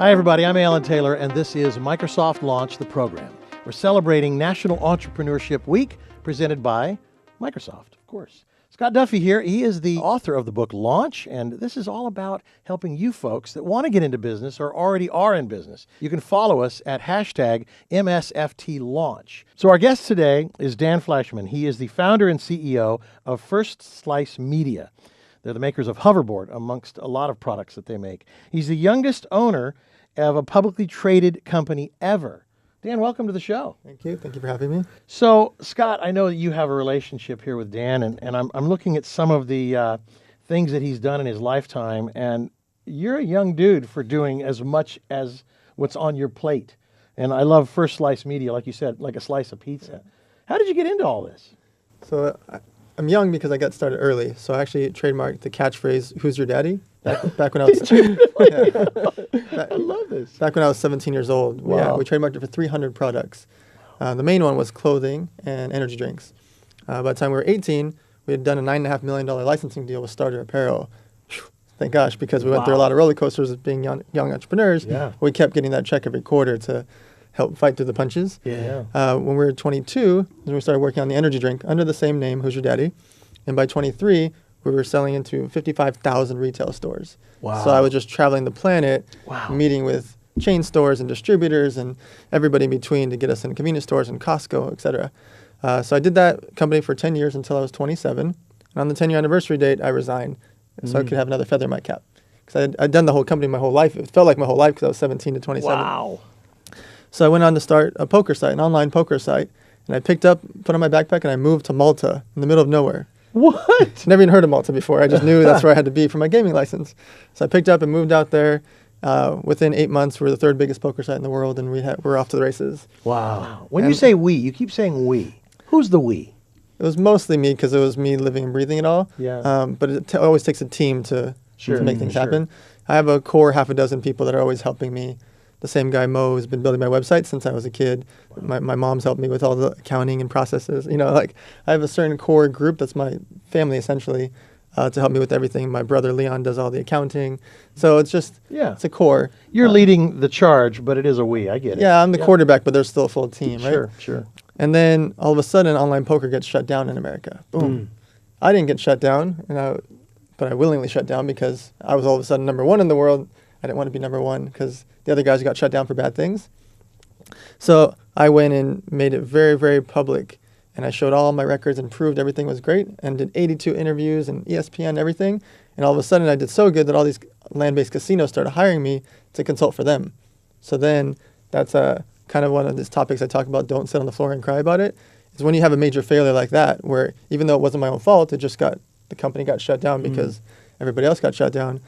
Hi, everybody. I'm Alan Taylor, and this is Microsoft Launch, the program. We're celebrating National Entrepreneurship Week, presented by Microsoft, of course. Scott Duffy here. He is the author of the book Launch, and this is all about helping you folks that want to get into business or already are in business. You can follow us at hashtag MSFTLaunch. So our guest today is Dan Fleyshman. He is the founder and CEO of First Slice Media. They're the makers of Hoverboard, amongst a lot of products that they make. He's the youngest owner of a publicly traded company ever. Dan, welcome to the show. Thank you. Thank you for having me. So, Scott, I know that you have a relationship here with Dan, and I'm looking at some of the things that he's done in his lifetime, and you're a young dude for doing as much as what's on your plate. And I love First Slice Media, like you said, like a slice of pizza. How did you get into all this? So I'm young because I got started early. So I actually trademarked the catchphrase, "Who's your daddy?" Back when I was... I love this. Back when I was 17 years old. Wow. We trademarked it for 300 products. The main one was clothing and energy drinks. By the time we were 18, we had done a $9.5 million licensing deal with Starter Apparel. Thank gosh, because we went through a lot of roller coasters as being young entrepreneurs. Yeah. We kept getting that check every quarter to help fight through the punches. Yeah. When we were 22, we started working on the energy drink under the same name, Who's Your Daddy? And by 23, we were selling into 55,000 retail stores. Wow. So I was just traveling the planet, Wow. meeting with chain stores and distributors and everybody in between to get us in convenience stores and Costco, et cetera. So I did that company for 10 years until I was 27. And on the 10-year anniversary date, I resigned so I could have another feather in my cap. Because I'd done the whole company my whole life. It felt like my whole life because I was 17 to 27. Wow. So I went on to start a poker site, an online poker site. And I put on my backpack, and I moved to Malta in the middle of nowhere. What? Never even heard of Malta before. I just knew that's where I had to be for my gaming license. So I picked up and moved out there. Within 8 months, we're the third biggest poker site in the world, and we're off to the races. Wow. When you say we, you keep saying we. Who's the we? It was mostly me because it was me living and breathing it all. Yeah. But it always takes a team to make things happen. I have a core half a dozen people that are always helping me. The same guy, Mo, has been building my website since I was a kid. My mom's helped me with all the accounting and processes. You know, like I have a certain core group that's my family essentially to help me with everything. My brother Leon does all the accounting. So it's just, it's a core. You're leading the charge, but it is a we. I get it. Yeah, I'm the quarterback, but there's still a full team, right? Sure. And then all of a sudden, online poker gets shut down in America. Boom. I didn't get shut down, but I willingly shut down because I was all of a sudden number one in the world. I didn't want to be number one because the other guys got shut down for bad things. So I went and made it very, very public. And I showed all my records and proved everything was great and did 82 interviews and ESPN, everything. And all of a sudden I did so good that all these land-based casinos started hiring me to consult for them. So then that's kind of one of these topics I talk about, don't sit on the floor and cry about it, is when you have a major failure like that, where even though it wasn't my own fault, the company got shut down because everybody else got shut down.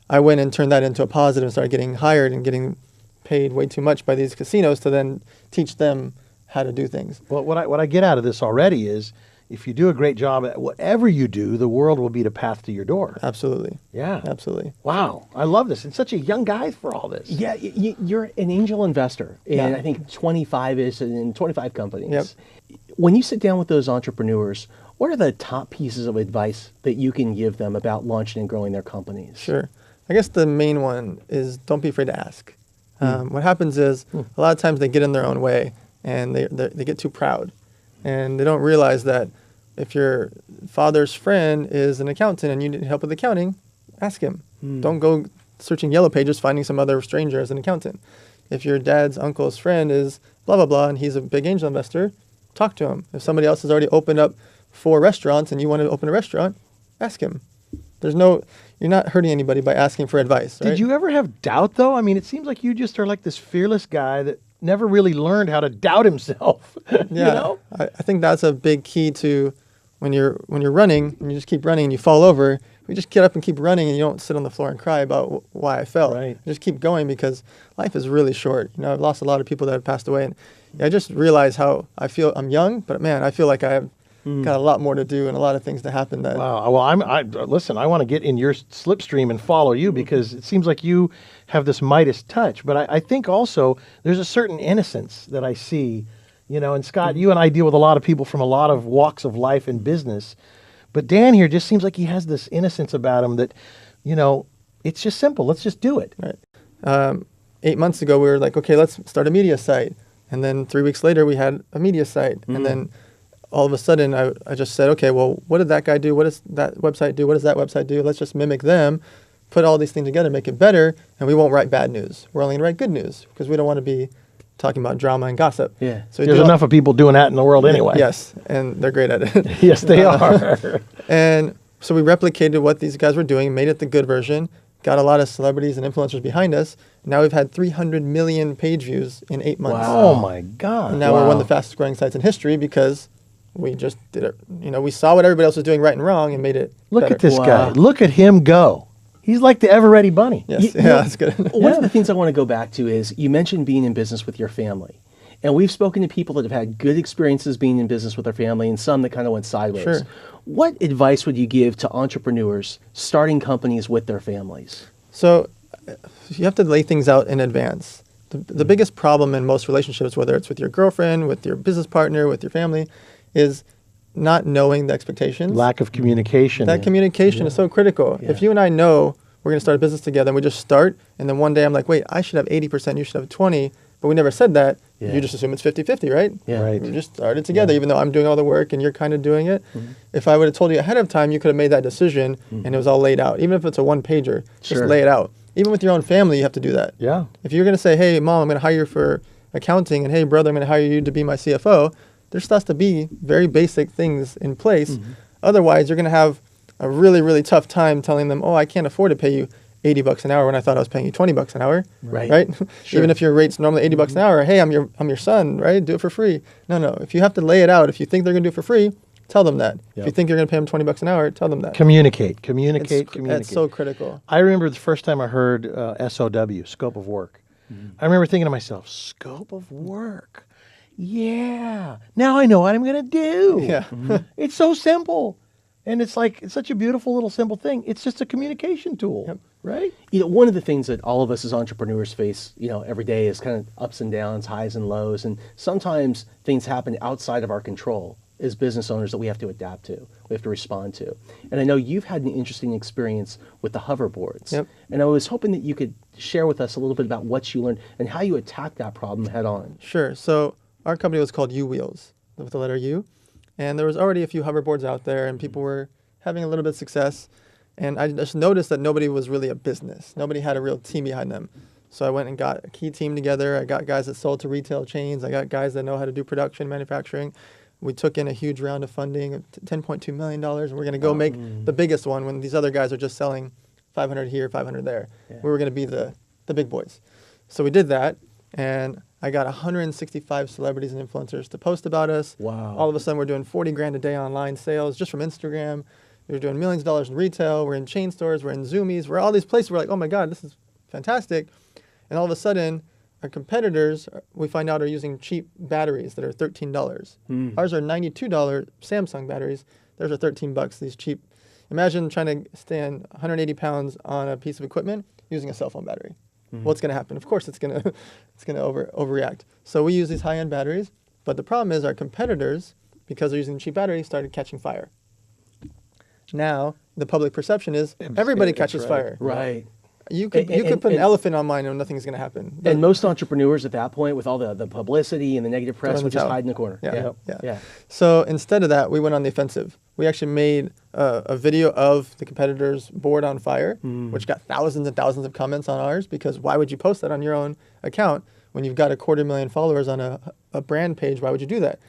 I went and turned that into a positive and started getting hired and getting paid way too much by these casinos to then teach them how to do things. Well, what I get out of this already is if you do a great job at whatever you do, the world will be the path to your door. Absolutely. Yeah. Absolutely. Wow. I love this. And such a young guy for all this. Yeah, you're an angel investor in, I think, 25 companies. Yep. When you sit down with those entrepreneurs, what are the top pieces of advice that you can give them about launching and growing their companies? Sure. I guess the main one is don't be afraid to ask. What happens is a lot of times they get in their own way and they get too proud. And they don't realize that if your father's friend is an accountant and you need help with accounting, ask him. Don't go searching Yellow Pages finding some other stranger as an accountant. If your dad's uncle's friend is blah, blah, blah, and he's a big angel investor, talk to him. If somebody else has already opened up 4 restaurants and you want to open a restaurant, ask him. You're not hurting anybody by asking for advice, right? Did you ever have doubt, though? I mean, it seems like you just are like this fearless guy that never really learned how to doubt himself. Yeah, You know? I think that's a big key to when you're running and you just keep running and you fall over. You just get up and keep running and you don't sit on the floor and cry about why I fell. Right. You just keep going because life is really short. You know, I've lost a lot of people that have passed away, and I just realize how I feel. I'm young, but man, I feel like I have got a lot more to do and a lot of things to happen. Wow. Well, listen, I want to get in your slipstream and follow you because it seems like you have this Midas touch. But I think also there's a certain innocence that I see, you know, and Scott, you and I deal with a lot of people from a lot of walks of life and business. But Dan here just seems like he has this innocence about him that, you know, it's just simple. Let's just do it. Right. 8 months ago, we were like, okay, let's start a media site. And then 3 weeks later, we had a media site. And then all of a sudden, I just said, okay, well, what did that guy do? What does that website do? What does that website do? Let's just mimic them, put all these things together, make it better, and we won't write bad news. We're only going to write good news because we don't want to be talking about drama and gossip. Yeah. So There's enough of people doing that in the world anyway. Yes, and they're great at it. Yes, they are. And so we replicated what these guys were doing, made it the good version, got a lot of celebrities and influencers behind us. Now we've had 300 million page views in 8 months. Oh my God. And now we're one of the fastest growing sites in history because we just did it. You know, we saw what everybody else was doing right and wrong and made it Look better. at this guy. Look at him go. He's like the ever-ready bunny. Yes, that's good. One of the things I want to go back to is you mentioned being in business with your family. And we've spoken to people that have had good experiences being in business with their family and some that kind of went sideways. Sure. What advice would you give to entrepreneurs starting companies with their families? So you have to lay things out in advance. The biggest problem in most relationships, whether it's with your girlfriend, with your business partner, with your family, is not knowing the expectations. Lack of communication. That communication is so critical. Yeah. If you and I know we're going to start a business together and we just start, and then one day I'm like, wait, I should have 80%, you should have 20, but we never said that, Yeah. you just assume it's 50-50, right? Yeah. Right. We just started together, even though I'm doing all the work and you're kind of doing it. If I would have told you ahead of time, you could have made that decision and it was all laid out. Even if it's a one-pager, just Sure. lay it out. Even with your own family, you have to do that. Yeah. If you're going to say, hey, mom, I'm going to hire you for accounting, and hey, brother, I'm going to hire you to be my CFO, there starts to be very basic things in place. Otherwise, you're going to have a really, really tough time telling them, oh, I can't afford to pay you $80 an hour when I thought I was paying you $20 an hour. Right. Sure. Even if your rate's normally $80 an hour, hey, I'm your son, right? Do it for free. No. If you have to lay it out, if you think they're going to do it for free, tell them that. If you think you're going to pay them $20 an hour, tell them that. Communicate. That's so critical. I remember the first time I heard SOW, scope of work. I remember thinking to myself, scope of work. Yeah. Now I know what I'm going to do. Yeah. It's so simple. And it's like, it's such a beautiful little simple thing. It's just a communication tool, right? You know, one of the things that all of us as entrepreneurs face, you know, every day is kind of ups and downs, highs and lows. And sometimes things happen outside of our control as business owners that we have to adapt to, we have to respond to. And I know you've had an interesting experience with the hoverboards. Yep. And I was hoping that you could share with us a little bit about what you learned and how you attacked that problem head on. Sure. So our company was called U Wheels, with the letter U. And there was already a few hoverboards out there, and people were having a little bit of success. And I just noticed that nobody was really a business. Nobody had a real team behind them. So I went and got a key team together. I got guys that sold to retail chains. I got guys that know how to do production, manufacturing. We took in a huge round of funding of $10.2 million. And we're going to go make the biggest one when these other guys are just selling 500 here, 500 there. Yeah. We were going to be the big boys. So we did that. And I got 165 celebrities and influencers to post about us. Wow. All of a sudden, we're doing 40 grand a day online sales just from Instagram. We're doing millions of dollars in retail. We're in chain stores. We're in Zoomies. We're all these places. We're like, oh my God, this is fantastic. And all of a sudden, our competitors, we find out, are using cheap batteries that are $13. Ours are $92 Samsung batteries. Theirs are $13, these cheap. Imagine trying to stand 180 pounds on a piece of equipment using a cell phone battery. What's going to happen? Of course, it's going to overreact. So we use these high-end batteries, but the problem is our competitors, because they're using cheap batteries, started catching fire. Now the public perception is everybody catches fire. Right. You could put an elephant on mine and nothing's going to happen. And most entrepreneurs at that point, with all the publicity and the negative press, in would the just towel. hide in the corner. Yeah. So instead of that, we went on the offensive. We actually made a video of the competitor's board on fire, which got thousands and thousands of comments on ours, because why would you post that on your own account when you've got 250,000 followers on a brand page? Why would you do that?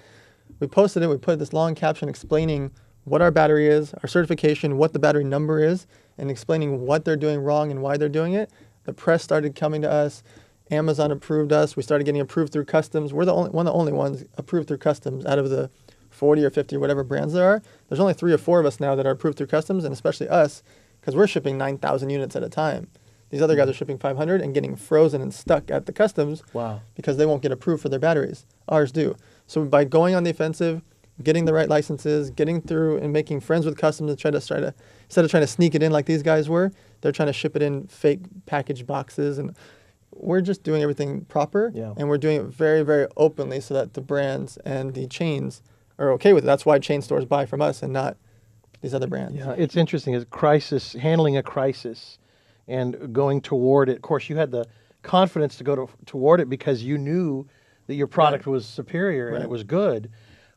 We posted it. We put this long caption explaining what our battery is, our certification, what the battery number is, and explaining what they're doing wrong and why they're doing it. The press started coming to us. Amazon approved us. We started getting approved through customs. We're one of the only ones approved through customs out of the 40 or 50 or whatever brands there are. There's only 3 or 4 of us now that are approved through customs, and especially us, because we're shipping 9,000 units at a time. These other guys are shipping 500 and getting frozen and stuck at the customs. Wow. Because they won't get approved for their batteries. Ours do. So by going on the offensive, getting the right licenses, getting through and making friends with customs and instead of trying to sneak it in like these guys were, they're trying to ship it in fake package boxes, and we're just doing everything proper, and we're doing it very, very openly so that the brands and the chains are okay with it. That's why chain stores buy from us and not these other brands. Yeah, it's interesting. It's handling a crisis and going toward it. Of course, you had the confidence to go toward it because you knew that your product was superior and Right. it was good.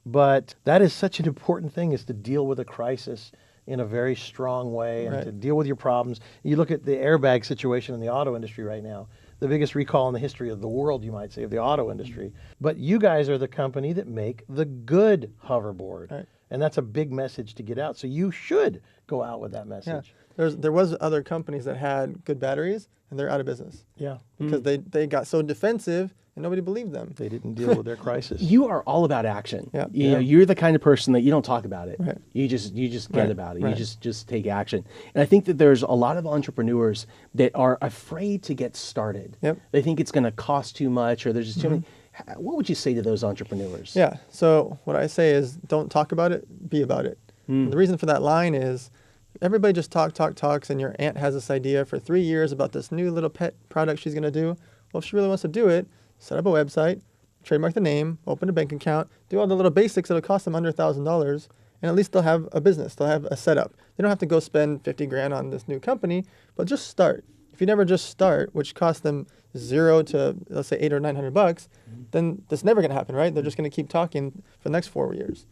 But that is such an important thing, is to deal with a crisis in a very strong way and Right. to deal with your problems. You look at the airbag situation in the auto industry right now, the biggest recall in the history of the world, you might say, of the auto industry. But you guys are the company that make the good hoverboard. Right. And that's a big message to get out. So you should go out with that Yeah. message. There was other companies that had good batteries, and they're out of business Yeah. because they got so defensive and nobody believed them. They didn't deal with their crisis. You are all about action. Yeah. You know, you're the kind of person that you don't talk about it. Right. You just get Right. about it. Right. You just take action. And I think that there's a lot of entrepreneurs that are afraid to get started. Yep. They think it's going to cost too much, or there's just too many. What would you say to those entrepreneurs? Yeah. So what I say is, don't talk about it, be about it. And the reason for that line is, everybody just talks, and your aunt has this idea for 3 years about this new little pet product she's going to do. Well, if she really wants to do it, set up a website, trademark the name, open a bank account, do all the little basics that'll cost them under $1,000, and at least they'll have a business, they'll have a setup. They don't have to go spend 50 grand on this new company, but just start. If you never just start, which costs them $0 to, let's say, $800 or $900, then that's never going to happen, right? They're just going to keep talking for the next 4 years.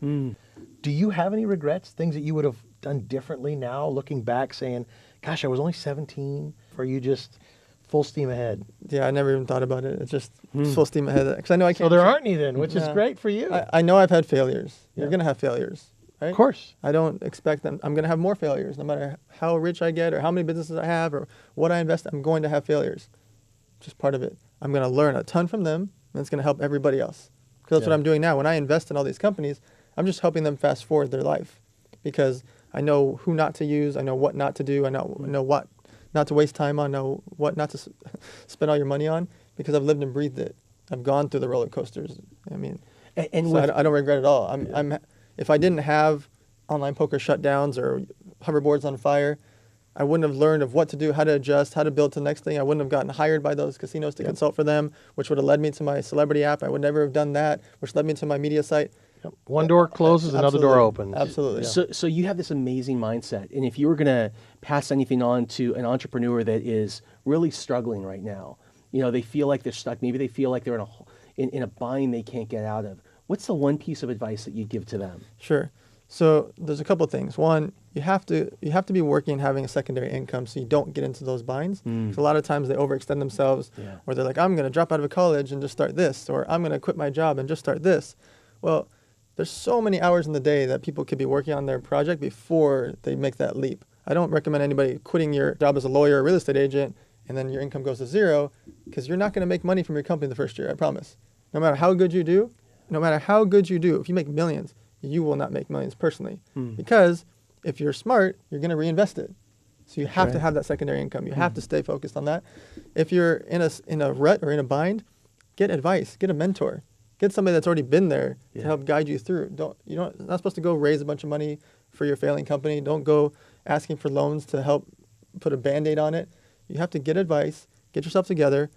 Do you have any regrets, things that you would have done differently now, looking back, saying, gosh, I was only 17, or you just full steam ahead? Yeah, I never even thought about it. It's just full steam ahead. Because I know I So can't. there aren't any then, which is Yeah. great for you. I know I've had failures. Yeah. You're going to have failures, right? Of course. I don't expect them. I'm going to have more failures. No matter how rich I get or how many businesses I have or what I invest, I'm going to have failures. Just part of it. I'm going to learn a ton from them, and it's going to help everybody else. Because that's Yeah. what I'm doing now. When I invest in all these companies, I'm just helping them fast forward their life. Because I know who not to use. I know what not to do. I know what not to waste time on. Know what not to spend all your money on. Because I've lived and breathed it. I've gone through the roller coasters. I mean, And so with, I don't regret it at all. If I didn't have online poker shutdowns or hoverboards on fire, I wouldn't have learned of what to do, how to adjust, how to build to the next thing. I wouldn't have gotten hired by those casinos to consult for them, which would have led me to my celebrity app. I would never have done that, which led me to my media site. Yep. One door closes, another door opens. Absolutely. So you have this amazing mindset, and if you were going to pass anything on to an entrepreneur that is really struggling right now, you know, they feel like they're stuck. Maybe they feel like they're in a bind they can't get out of. What's the one piece of advice that you'd give to them? Sure. So there's a couple of things. One, you have to be working and having a secondary income so you don't get into those binds. So a lot of times they overextend themselves, or they're like, I'm going to drop out of college and just start this, or I'm going to quit my job and just start this. Well, there's so many hours in the day that people could be working on their project before they make that leap. I don't recommend anybody quitting your job as a lawyer or real estate agent and then your income goes to zero, because you're not going to make money from your company the first year, I promise. No matter how good you do, if you make millions, you will not make millions personally. Because if you're smart, you're going to reinvest it. So you have to have that secondary income. You have to stay focused on that. If you're in a rut or in a bind, get advice, get a mentor. Get somebody that's already been there to help guide you through. You're not supposed to go raise a bunch of money for your failing company. Don't go asking for loans to help put a Band-Aid on it. You have to get advice, get yourself together,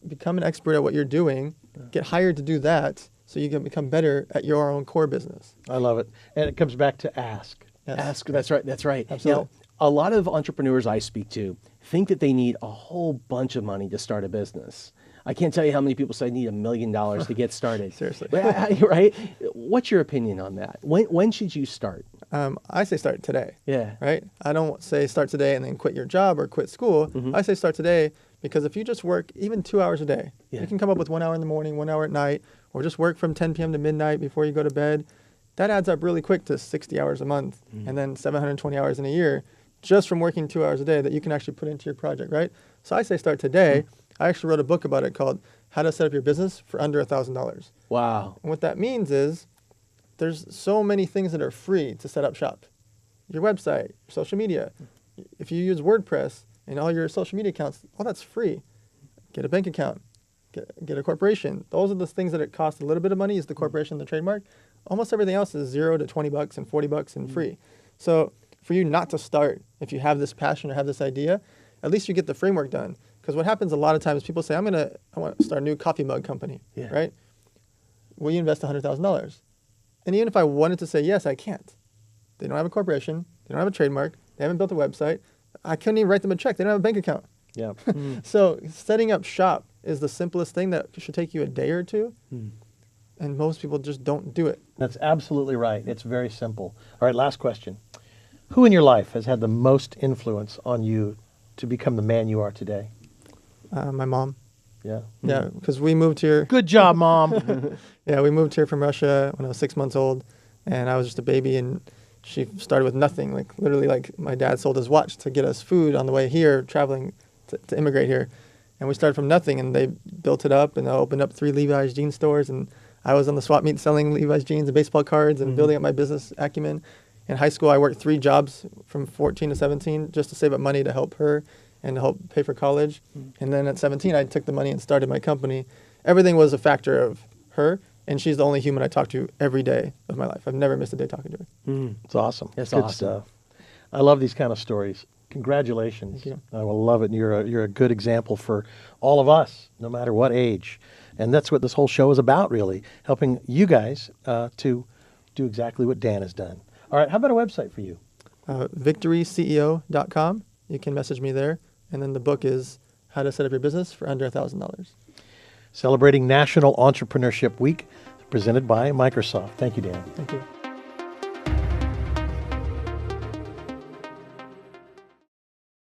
become an expert at what you're doing, get hired to do that so you can become better at your own core business. I love it. And it comes back to ask. Yes. Ask. That's right. Absolutely. Now, a lot of entrepreneurs I speak to think that they need a whole bunch of money to start a business. I can't tell you how many people say I need $1 million to get started. Seriously. Right? What's your opinion on that? When should you start? I say start today. Yeah. Right? I don't say start today and then quit your job or quit school. I say start today because if you just work even 2 hours a day, you can come up with 1 hour in the morning, 1 hour at night, or just work from 10 p.m. to midnight before you go to bed. That adds up really quick to 60 hours a month and then 720 hours in a year just from working 2 hours a day that you can actually put into your project, right? So I say start today. I actually wrote a book about it called How to Set Up Your Business for Under $1,000. Wow. And what that means is there's so many things that are free to set up shop. Your website, your social media. If you use WordPress and all your social media accounts, all that's free. Get a bank account. Get a corporation. Those are the things that it costs a little bit of money is the corporation, the trademark. Almost everything else is $0 to $20 and $40 and free. So for you not to start, if you have this passion or have this idea, at least you get the framework done. Because what happens a lot of times, people say, I want to start a new coffee mug company, right? Will you invest $100,000? And even if I wanted to say yes, I can't. They don't have a corporation. They don't have a trademark. They haven't built a website. I couldn't even write them a check. They don't have a bank account. Yeah. So setting up shop is the simplest thing that should take you a day or two. And most people just don't do it. That's absolutely right. It's very simple. All right, last question. Who in your life has had the most influence on you to become the man you are today? My mom. Yeah. Yeah, because we moved here. Good job, Mom. Yeah, we moved here from Russia when I was 6 months old, and I was just a baby, and she started with nothing. Like literally, like my dad sold his watch to get us food on the way here, traveling to immigrate here, and we started from nothing, and they built it up, and I opened up 3 Levi's jean stores, and I was on the swap meet selling Levi's jeans and baseball cards and building up my business acumen. In high school, I worked 3 jobs from 14 to 17 just to save up money to help her and to help pay for college. And then at 17, I took the money and started my company. Everything was a factor of her, and she's the only human I talk to every day of my life. I've never missed a day talking to her. It's awesome. That's Good awesome. stuff. I love these kind of stories. Congratulations. Thank you. I will love it. And you're a good example for all of us, no matter what age. And that's what this whole show is about, really, helping you guys to do exactly what Dan has done. All right, how about a website for you? VictoryCEO.com. You can message me there. And then the book is How to Set Up Your Business for Under $1,000. Celebrating National Entrepreneurship Week, presented by Microsoft. Thank you, Dan. Thank you.